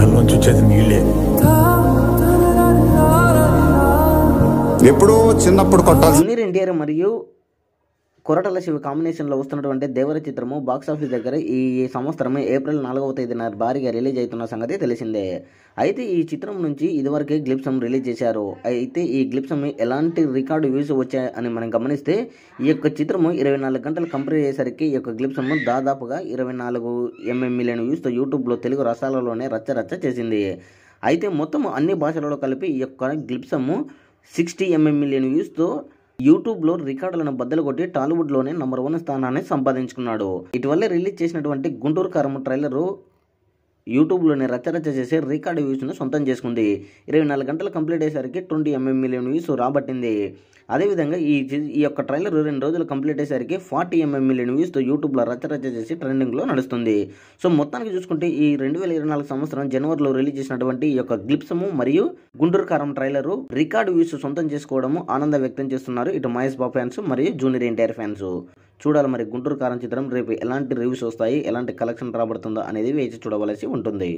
కళ్ళలోంచి వచ్చేది నీళ్ళే. ఎప్పుడో చిన్నప్పుడు కొట్టాల్సి. జూనియర్ ఎన్టీఆర్ మరియు కొరటాల శివ కాంబినేషన్లో వస్తున్నటువంటి దేవర చిత్రము బాక్సాఫీస్ దగ్గర ఈ సంవత్సరం ఏప్రిల్ 4వ తేదీన భారీగా రిలీజ్ అవుతున్న సంగతి తెలిసిందే. అయితే ఈ చిత్రం నుంచి ఇదివరకే గ్లిప్సమ్ రిలీజ్ చేశారు. అయితే ఈ గ్లిప్సమ్ ఎలాంటి రికార్డు వ్యూస్ వచ్చాయని మనం గమనిస్తే ఈ యొక్క చిత్రము 24 గంటలు కంప్లీట్ అయ్యేసరికి ఈ యొక్క గ్లిప్సమ్ దాదాపుగా 24 మిలియన్ వ్యూస్తో యూట్యూబ్లో తెలుగు రాష్ట్రాలలోనే రచ్చ చేసింది. అయితే మొత్తం అన్ని భాషలలో కలిపి ఈ యొక్క గ్లిప్సమ్ 60 మిలియన్ వ్యూస్తో యూట్యూబ్లో రికార్డులను బద్దలు కొట్టి టాలీవుడ్లోనే నంబర్ 1 స్థానాన్ని సంపాదించుకున్నాడు. ఇటీవలే రిలీజ్ చేసినటువంటి గుంటూరు కారం ట్రైలరు యూట్యూబ్లోనే రచ్చ చేసి రికార్డు వ్యూస్ను సొంతం చేసుకుంది. 24 గంటలు కంప్లీట్ అయ్యేసరికి 20 మిలియన్ వ్యూస్ రాబట్టింది. అదేవిధంగా ఈ యొక్క ట్రైలర్ 2 రోజులు కంప్లీట్ అయ్యేసరికి 40 మిలియన్ వ్యూస్తో యూట్యూబ్లో రచ్చ చేసి ట్రెండింగ్లో నడుస్తుంది. సో మొత్తానికి చూసుకుంటే ఈ 2024 సంవత్సరం జనవరిలో రిలీజ్ చేసినటువంటి ఈ యొక్క గ్లిప్సము మరియు గుంటూరు కారం ట్రైలరు రికార్డు వ్యూస్ సొంతం చేసుకోవడము ఆనందం వ్యక్తం చేస్తున్నారు ఇటు మహేష్ బాబు ఫ్యాన్స్ మరియు జూనియర్ ఎన్టీఆర్ ఫ్యాన్స్. చూడాలి మరి గుంటూరు కారం చిత్రం రేపు ఎలాంటి రివ్యూస్ వస్తాయి, ఎలాంటి కలెక్షన్ రాబడుతుందో అనేది వేచి చూడవలసి ఉంటుంది.